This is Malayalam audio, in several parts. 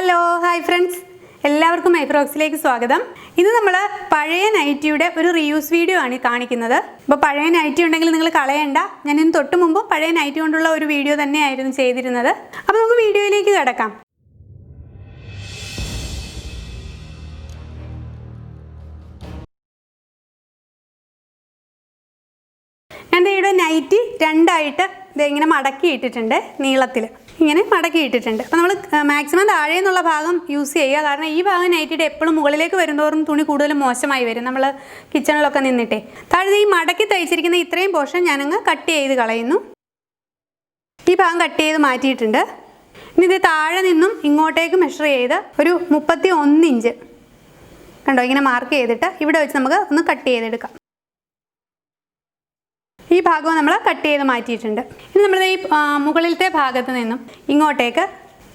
ഹലോ ഹായ് ഫ്രണ്ട്സ്, എല്ലാവർക്കും മൈഫ്രോക്സിലേക്ക് സ്വാഗതം. ഇത് നമ്മൾ പഴയ നൈറ്റിയുടെ ഒരു റീയൂസ് വീഡിയോ ആണ് കാണിക്കുന്നത്. അപ്പോൾ പഴയ നൈറ്റി ഉണ്ടെങ്കിൽ നിങ്ങൾ കളയണ്ട. ഞാൻ ഇതിന് തൊട്ട് മുമ്പ് പഴയ നൈറ്റി കൊണ്ടുള്ള ഒരു വീഡിയോ തന്നെയായിരുന്നു ചെയ്തിരുന്നത്. അപ്പോൾ നമുക്ക് വീഡിയോയിലേക്ക് കിടക്കാം. ഞാൻ ഇവിടെ നൈറ്റി രണ്ടായിട്ട് ഇങ്ങനെ മടക്കി ഇട്ടിട്ടുണ്ട്, നീളത്തിൽ ഇങ്ങനെ മടക്കി ഇട്ടിട്ടുണ്ട്. അപ്പോൾ നമ്മൾ മാക്സിമം താഴെ നിന്നുള്ള ഭാഗം യൂസ് ചെയ്യുക. കാരണം ഈ ഭാഗം നൈറ്റിയുടെ എപ്പോഴും മുകളിലേക്ക് വരുന്നതോറും തുണി കൂടുതലും മോശമായി വരും. നമ്മൾ കിച്ചണിലൊക്കെ നിന്നിട്ടേ താഴെ ഈ മടക്കി തയ്ച്ചിരിക്കുന്ന ഇത്രയും പോർഷൻ ഞാനങ്ങ് കട്ട് ചെയ്ത് കളയുന്നു. ഈ ഭാഗം കട്ട് ചെയ്ത് മാറ്റിയിട്ടുണ്ട്. ഇനി ഇത് താഴെ നിന്നും ഇങ്ങോട്ടേക്ക് മെഷർ ചെയ്ത് ഒരു 31 ഇഞ്ച് കണ്ടോ ഇങ്ങനെ മാർക്ക് ചെയ്തിട്ട് ഇവിടെ വെച്ച് നമുക്ക് ഒന്ന് കട്ട് ചെയ്തെടുക്കാം. ഈ ഭാഗവും നമ്മൾ കട്ട് ചെയ്ത് മാറ്റിയിട്ടുണ്ട്. ഇനി നമ്മൾ ഈ മുകളിലത്തെ ഭാഗത്ത് നിന്നും ഇങ്ങോട്ടേക്ക്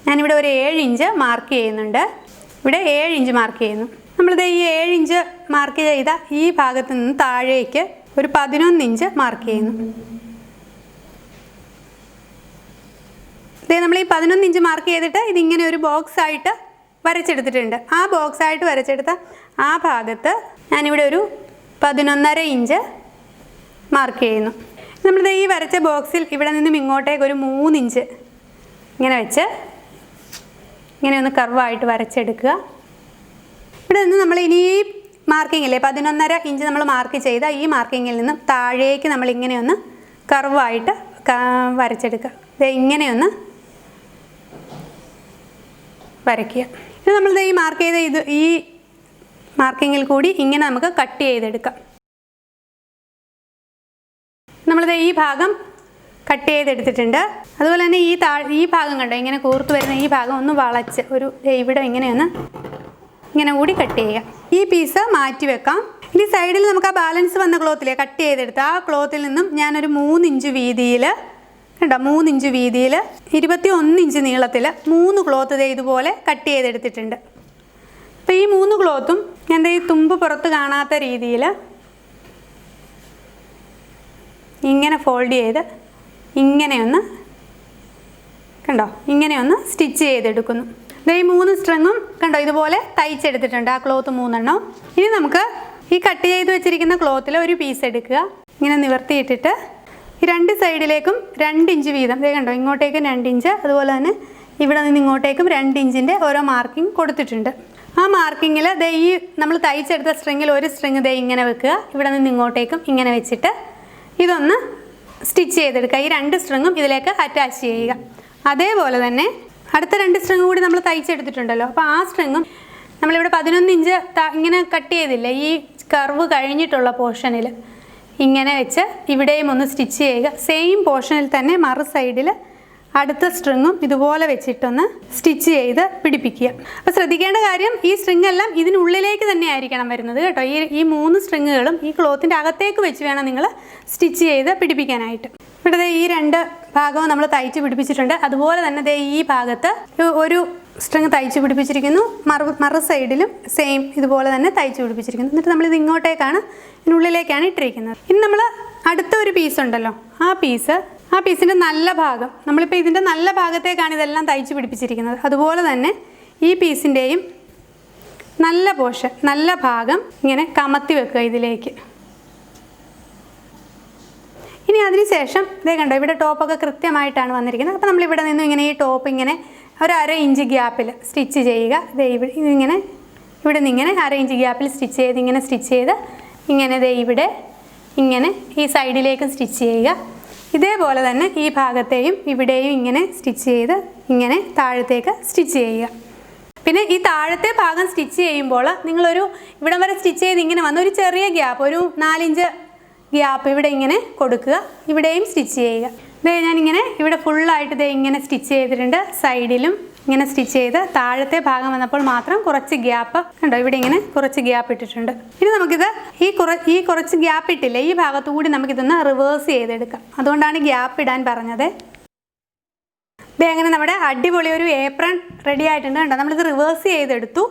ഞാനിവിടെ ഒരു 7 ഇഞ്ച് മാർക്ക് ചെയ്യുന്നുണ്ട്. ഇവിടെ 7 ഇഞ്ച് മാർക്ക് ചെയ്യുന്നു. നമ്മളിത് ഈ 7 ഇഞ്ച് മാർക്ക് ചെയ്ത ഈ ഭാഗത്ത് നിന്ന് താഴേക്ക് ഒരു 11 ഇഞ്ച് മാർക്ക് ചെയ്യുന്നു. ഇതേ നമ്മൾ ഈ 11 ഇഞ്ച് മാർക്ക് ചെയ്തിട്ട് ഇതിങ്ങനെ ഒരു ബോക്സ് ആയിട്ട് വരച്ചെടുത്തിട്ടുണ്ട്. ആ ബോക്സ് ആയിട്ട് വരച്ചെടുത്ത ആ ഭാഗത്ത് ഞാനിവിടെ ഒരു 11.5 ഇഞ്ച് മാർക്ക് ചെയ്യുന്നു. നമ്മളിത് ഈ വരച്ച ബോക്സിൽ ഇവിടെ നിന്നും ഇങ്ങോട്ടേക്ക് ഒരു 3 ഇഞ്ച് ഇങ്ങനെ വെച്ച് ഇങ്ങനെ ഒന്ന് കർവായിട്ട് വരച്ചെടുക്കുക. ഇവിടെ നിന്ന് നമ്മൾ ഇനി ഈ മാർക്കിങ്ങില്ലേ 11.5 ഇഞ്ച് നമ്മൾ മാർക്ക് ചെയ്ത ഈ മാർക്കിങ്ങിൽ നിന്നും താഴേക്ക് നമ്മൾ ഇങ്ങനെയൊന്ന് കർവായിട്ട് വരച്ചെടുക്കുക. ഇത് ഇങ്ങനെയൊന്ന് വരയ്ക്കുക. ഇത് നമ്മളിത് ഈ മാർക്ക് ചെയ്ത ഈ മാർക്കിങ്ങിൽ കൂടി ഇങ്ങനെ നമുക്ക് കട്ട് ചെയ്തെടുക്കാം. നമ്മളിത് ഈ ഭാഗം കട്ട് ചെയ്തെടുത്തിട്ടുണ്ട്. അതുപോലെ തന്നെ ഈ ഭാഗം കണ്ടോ ഇങ്ങനെ കൂർത്ത് വരുന്ന ഈ ഭാഗം ഒന്ന് വളച്ച് ഒരു ഇവിടെ ഇങ്ങനെ കൂടി കട്ട് ചെയ്യുക. ഈ പീസ് മാറ്റി വെക്കാം. ഇനി സൈഡിൽ നമുക്ക് ആ ബാലൻസ് വന്ന ക്ലോത്തിലെ കട്ട് ചെയ്തെടുത്ത് ആ ക്ലോത്തിൽ നിന്നും ഞാനൊരു 3 ഇഞ്ച് വീതിയിൽ കണ്ടോ 3 ഇഞ്ച് വീതിയിൽ 21 ഇഞ്ച് നീളത്തിൽ 3 ക്ലോത്ത് ഇതുപോലെ കട്ട് ചെയ്തെടുത്തിട്ടുണ്ട്. അപ്പോൾ ഈ 3 ക്ലോത്തും ഞാൻ ഈ തുമ്പ് പുറത്ത് കാണാത്ത രീതിയിൽ ഇങ്ങനെ ഫോൾഡ് ചെയ്ത് ഇങ്ങനെയൊന്ന് കണ്ടോ ഇങ്ങനെയൊന്ന് സ്റ്റിച്ച് ചെയ്തെടുക്കുന്നു. ഈ 3 സ്ട്രിങ്ങും കണ്ടോ ഇതുപോലെ തയ്ച്ചെടുത്തിട്ടുണ്ട്, ആ ക്ലോത്ത് 3 എണ്ണം. ഇനി നമുക്ക് ഈ കട്ട് ചെയ്ത് വെച്ചിരിക്കുന്ന ക്ലോത്തിൽ ഒരു പീസ് എടുക്കുക. ഇങ്ങനെ നിവർത്തിയിട്ടിട്ട് ഈ 2 സൈഡിലേക്കും 2 ഇഞ്ച് വീതം കണ്ടോ ഇങ്ങോട്ടേക്കും 2 ഇഞ്ച് അതുപോലെ തന്നെ ഇവിടെ നിന്ന് ഇങ്ങോട്ടേക്കും 2 ഇഞ്ചിൻ്റെ ഓരോ മാർക്കിംഗ് കൊടുത്തിട്ടുണ്ട്. ആ മാർക്കിങ്ങിൽ ഈ നമ്മൾ തയ്ച്ചെടുത്ത സ്ട്രിങ്ങിൽ ഒരു സ്ട്രിങ് ഇങ്ങനെ വെക്കുക. ഇവിടെ നിന്ന് ഇങ്ങോട്ടേക്കും ഇങ്ങനെ വെച്ചിട്ട് ഇതൊന്ന് സ്റ്റിച്ച് ചെയ്തെടുക്കുക. ഈ 2 സ്ട്രിങ്ങും ഇതിലേക്ക് അറ്റാച്ച് ചെയ്യുക. അതേപോലെ തന്നെ അടുത്ത 2 സ്ട്രിങ് കൂടി നമ്മൾ തയ്ച്ചെടുത്തിട്ടുണ്ടല്ലോ. അപ്പോൾ ആ സ്ട്രിങ്ങും നമ്മളിവിടെ 11 ഇഞ്ച് ഇങ്ങനെ കട്ട് ചെയ്തില്ലേ ഈ കർവ് കഴിഞ്ഞിട്ടുള്ള പോർഷനിൽ ഇങ്ങനെ വെച്ച് ഇവിടെയും ഒന്ന് സ്റ്റിച്ച് ചെയ്യുക. സെയിം പോർഷനിൽ തന്നെ മറു സൈഡിൽ അടുത്ത സ്ട്രിങ്ങും ഇതുപോലെ വെച്ചിട്ടൊന്ന് സ്റ്റിച്ച് ചെയ്ത് പിടിപ്പിക്കുക. അപ്പോൾ ശ്രദ്ധിക്കേണ്ട കാര്യം ഈ സ്ട്രിങ് എല്ലാം ഇതിനുള്ളിലേക്ക് തന്നെ ആയിരിക്കണം വരുന്നത് കേട്ടോ. ഈ 3 സ്ട്രിങ്ങുകളും ഈ ക്ലോത്തിൻ്റെ അകത്തേക്ക് വെച്ച് വേണം നിങ്ങൾ സ്റ്റിച്ച് ചെയ്ത് പിടിപ്പിക്കാനായിട്ട്. ഇവിടെ ഈ 2 ഭാഗവും നമ്മൾ തയ്ച്ച് പിടിപ്പിച്ചിട്ടുണ്ട്. അതുപോലെ തന്നെ ഈ ഭാഗത്ത് ഒരു സ്ട്രിങ് തയ്ച്ച് പിടിപ്പിച്ചിരിക്കുന്നു. മറു സൈഡിലും സെയിം ഇതുപോലെ തന്നെ തയ്ച്ച് പിടിപ്പിച്ചിരിക്കുന്നു. എന്നിട്ട് നമ്മളിത് ഇങ്ങോട്ടേക്കാണ് ഇതിനുള്ളിലേക്കാണ് ഇട്ടിരിക്കുന്നത്. ഇനി നമ്മൾ അടുത്ത ഒരു പീസ് ഉണ്ടല്ലോ, ആ പീസിൻ്റെ നല്ല ഭാഗം നമ്മളിപ്പോൾ ഇതിൻ്റെ നല്ല ഭാഗത്തേക്കാണ് ഇതെല്ലാം തയ്ച്ച് പിടിപ്പിച്ചിരിക്കുന്നത്. അതുപോലെ തന്നെ ഈ പീസിൻ്റെയും നല്ല പോർഷൻ നല്ല ഭാഗം ഇങ്ങനെ കമത്തി വെക്കുക ഇതിലേക്ക്. ഇനി അതിന് ശേഷം കണ്ടോ ഇവിടെ ടോപ്പൊക്കെ കൃത്യമായിട്ടാണ് വന്നിരിക്കുന്നത്. അപ്പോൾ നമ്മളിവിടെ നിന്നും ഇങ്ങനെ ഈ ടോപ്പ് ഇങ്ങനെ ഒരു 1/2 ഇഞ്ച് ഗ്യാപ്പിൽ സ്റ്റിച്ച് ചെയ്യുക. ഇതിങ്ങനെ ഇവിടെ നിന്ന് ഇങ്ങനെ 1/2 ഇഞ്ച് ഗ്യാപ്പിൽ സ്റ്റിച്ച് ചെയ്ത് ഇങ്ങനെ സ്റ്റിച്ച് ചെയ്ത് ഇങ്ങനെ ഇവിടെ ഇങ്ങനെ ഈ സൈഡിലേക്കും സ്റ്റിച്ച് ചെയ്യുക. ഇതേപോലെ തന്നെ ഈ ഭാഗത്തെയും ഇവിടെയും ഇങ്ങനെ സ്റ്റിച്ച് ചെയ്ത് ഇങ്ങനെ താഴത്തേക്ക് സ്റ്റിച്ച് ചെയ്യുക. പിന്നെ ഈ താഴത്തെ ഭാഗം സ്റ്റിച്ച് ചെയ്യുമ്പോൾ നിങ്ങളൊരു ഇവിടം വരെ സ്റ്റിച്ച് ചെയ്ത് ഇങ്ങനെ വന്ന് ഒരു ചെറിയ ഗ്യാപ്പ് ഒരു 4 ഇഞ്ച് ഗ്യാപ്പ് ഇവിടെ ഇങ്ങനെ കൊടുക്കുക. ഇവിടെയും സ്റ്റിച്ച് ചെയ്യുക. ഞാനിങ്ങനെ ഇവിടെ ഫുള്ളായിട്ട് ഇങ്ങനെ സ്റ്റിച്ച് ചെയ്തിട്ടുണ്ട്. സൈഡിലും ഇങ്ങനെ സ്റ്റിച്ച് ചെയ്ത് താഴത്തെ ഭാഗം വന്നപ്പോൾ മാത്രം കുറച്ച് ഗ്യാപ്പ് കണ്ടോ ഇവിടെ ഇങ്ങനെ കുറച്ച് ഗ്യാപ്പ് ഇട്ടിട്ടുണ്ട്. ഇനി നമുക്കിത് ഈ കുറച്ച് ഗ്യാപ്പ് ഇട്ടില്ലേ ഈ ഭാഗത്തു കൂടി നമുക്കിതൊന്ന് റിവേഴ്സ് ചെയ്തെടുക്കാം. അതുകൊണ്ടാണ് ഗ്യാപ്പ് ഇടാൻ പറഞ്ഞത്. അങ്ങനെ നമ്മുടെ അടിപൊളി ഒരു ഏപ്രൺ റെഡി ആയിട്ടുണ്ട്. കണ്ടോ നമ്മളിത് റിവേഴ്സ് ചെയ്തെടുത്തു.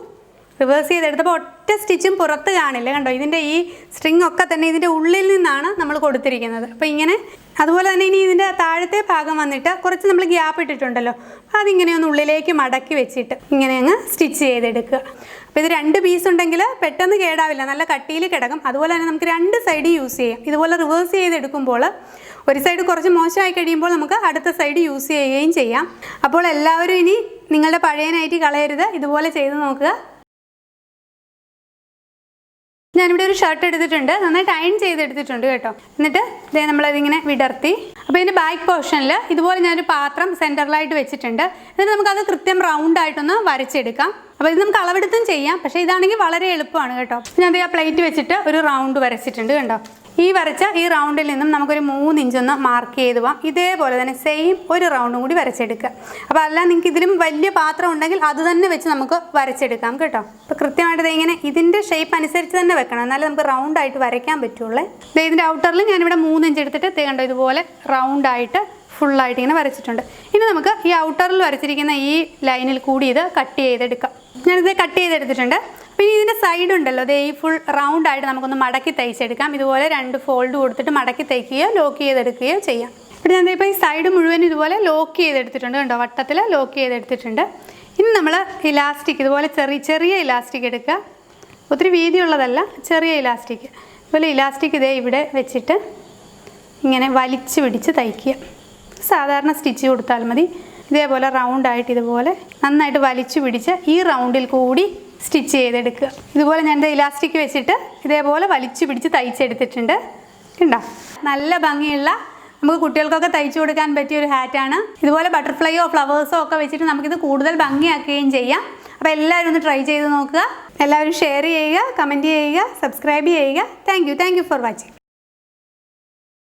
റിവേഴ്സ് ചെയ്തെടുത്തപ്പോൾ ഒറ്റ സ്റ്റിച്ചും പുറത്ത് കാണില്ല. കണ്ടോ, ഇതിൻ്റെ ഈ സ്ട്രിങ് ഒക്കെ തന്നെ ഇതിൻ്റെ ഉള്ളിൽ നിന്നാണ് നമ്മൾ കൊടുത്തിരിക്കുന്നത്. അപ്പോൾ ഇങ്ങനെ അതുപോലെ തന്നെ ഇനി ഇതിൻ്റെ താഴത്തെ ഭാഗം വന്നിട്ട് കുറച്ച് നമ്മൾ ഗ്യാപ്പ് ഇട്ടിട്ടുണ്ടല്ലോ, അതിങ്ങനെ ഒന്ന് ഉള്ളിലേക്ക് മടക്കി വെച്ചിട്ട് ഇങ്ങനെ അങ്ങ് സ്റ്റിച്ച് ചെയ്തെടുക്കുക. അപ്പോൾ ഇത് 2 പീസ് ഉണ്ടെങ്കിൽ പെട്ടെന്ന് കേടാവില്ല, നല്ല കട്ടിയിൽ കിടക്കും. അതുപോലെ തന്നെ നമുക്ക് 2 സൈഡ് യൂസ് ചെയ്യാം. ഇതുപോലെ റിവേഴ്സ് ചെയ്തെടുക്കുമ്പോൾ ഒരു സൈഡ് കുറച്ച് മോശമായി കഴിയുമ്പോൾ നമുക്ക് അടുത്ത സൈഡ് യൂസ് ചെയ്യുകയും ചെയ്യാം. അപ്പോൾ എല്ലാവരും ഇനി നിങ്ങളുടെ പഴയ നൈറ്റി കളയരുത്, ഇതുപോലെ ചെയ്ത് നോക്കുക. ഞാനിവിടെ ഒരു ഷർട്ട് എടുത്തിട്ടുണ്ട്, നന്നായിട്ട് അയൺ ചെയ്തെടുത്തിട്ടുണ്ട് കേട്ടോ. എന്നിട്ട് ഇതേ നമ്മളതിങ്ങനെ വിടർത്തി. അപ്പോൾ ഇതിൻ്റെ ബാക്ക് പോർഷനിൽ ഇതുപോലെ ഞാനൊരു പാത്രം സെൻറ്ററിലായിട്ട് വെച്ചിട്ടുണ്ട്. എന്നിട്ട് നമുക്കത് കൃത്യം റൗണ്ടായിട്ടൊന്ന് വരച്ചെടുക്കാം. അപ്പോൾ ഇത് നമുക്ക് അളവെടുത്തും ചെയ്യാം, പക്ഷേ ഇതാണെങ്കിൽ വളരെ എളുപ്പമാണ് കേട്ടോ. ഞാൻ ആ പ്ലേറ്റ് വെച്ചിട്ട് ഒരു റൗണ്ട് വരച്ചിട്ടുണ്ട് കണ്ടോ. ഈ വരച്ച ഈ റൗണ്ടിൽ നിന്നും നമുക്കൊരു 3 ഇഞ്ച് ഒന്ന് മാർക്ക് ചെയ്ത് പോവാം. ഇതേപോലെ തന്നെ സെയിം ഒരു റൗണ്ടും കൂടി വരച്ചെടുക്കുക. അപ്പോൾ അല്ല നിങ്ങൾക്ക് ഇതിലും വലിയ പാത്രം ഉണ്ടെങ്കിൽ അത് തന്നെ വെച്ച് നമുക്ക് വരച്ചെടുക്കാം കേട്ടോ. അപ്പോൾ കൃത്യമായിട്ട് ഇങ്ങനെ ഇതിൻ്റെ ഷേപ്പ് അനുസരിച്ച് തന്നെ വെക്കണം, എന്നാലും നമുക്ക് റൗണ്ടായിട്ട് വരയ്ക്കാൻ പറ്റുള്ളൂ. ഇതിൻ്റെ ഔട്ടറിൽ ഞാനിവിടെ 3 ഇഞ്ച് എടുത്തിട്ട് കണ്ടോ ഇതുപോലെ റൗണ്ടായിട്ട് ഫുള്ളായിട്ട് ഇങ്ങനെ വരച്ചിട്ടുണ്ട്. ഇനി നമുക്ക് ഈ ഔട്ടറിൽ വരച്ചിരിക്കുന്ന ഈ ലൈനിൽ കൂടി ഇത് കട്ട് ചെയ്തെടുക്കാം. ഞാനിത് കട്ട് ചെയ്തെടുത്തിട്ടുണ്ട്. പിന്നെ ഇതിൻ്റെ സൈഡ് ഉണ്ടല്ലോ, അതേ ഈ ഫുൾ റൗണ്ടായിട്ട് നമുക്കൊന്ന് മടക്കി തയ്ച്ചെടുക്കാം. ഇതുപോലെ 2 ഫോൾഡ് കൊടുത്തിട്ട് മടക്കി തയ്ക്കുകയോ ലോക്ക് ചെയ്തെടുക്കുകയോ ചെയ്യാം. ഇവിടെ ഞാൻ ഇപ്പോൾ ഈ സൈഡ് മുഴുവൻ ഇതുപോലെ ലോക്ക് ചെയ്തെടുത്തിട്ടുണ്ട് കണ്ടോ, വട്ടത്തിൽ ലോക്ക് ചെയ്തെടുത്തിട്ടുണ്ട്. ഇനി നമ്മൾ ഇലാസ്റ്റിക് ഇതുപോലെ ചെറിയ ഇലാസ്റ്റിക് എടുക്കുക. ഒത്തിരി വീതിയുള്ളതല്ല, ചെറിയ ഇലാസ്റ്റിക്. ഇതുപോലെ ഇലാസ്റ്റിക് ഇതേ ഇവിടെ വെച്ചിട്ട് ഇങ്ങനെ വലിച്ചു പിടിച്ച് തയ്ക്കുക. സാധാരണ സ്റ്റിച്ച് കൊടുത്താൽ മതി. ഇതേപോലെ റൗണ്ടായിട്ട് ഇതുപോലെ നന്നായിട്ട് വലിച്ചു പിടിച്ച് ഈ റൗണ്ടിൽ കൂടി സ്റ്റിച്ച് ചെയ്തെടുക്കുക. ഇതുപോലെ ഞാൻ ഇലാസ്റ്റിക് വെച്ചിട്ട് ഇതേപോലെ വലിച്ചു പിടിച്ച് തയ്ച്ചെടുത്തിട്ടുണ്ട്. കണ്ടോ, നല്ല ഭംഗിയുള്ള നമുക്ക് കുട്ടികൾക്കൊക്കെ തയ്ച്ചു കൊടുക്കാൻ പറ്റിയ ഒരു ഹാറ്റാണ്. ഇതുപോലെ ബട്ടർഫ്ലൈയോ ഫ്ലവേഴ്സോ ഒക്കെ വെച്ചിട്ട് നമുക്കിത് കൂടുതൽ ഭംഗിയാക്കുകയും ചെയ്യാം. അപ്പോൾ എല്ലാവരും ഒന്ന് ട്രൈ ചെയ്ത് നോക്കുക. എല്ലാവരും ഷെയർ ചെയ്യുക, കമൻറ്റ് ചെയ്യുക, സബ്സ്ക്രൈബ് ചെയ്യുക. Thank you for watching.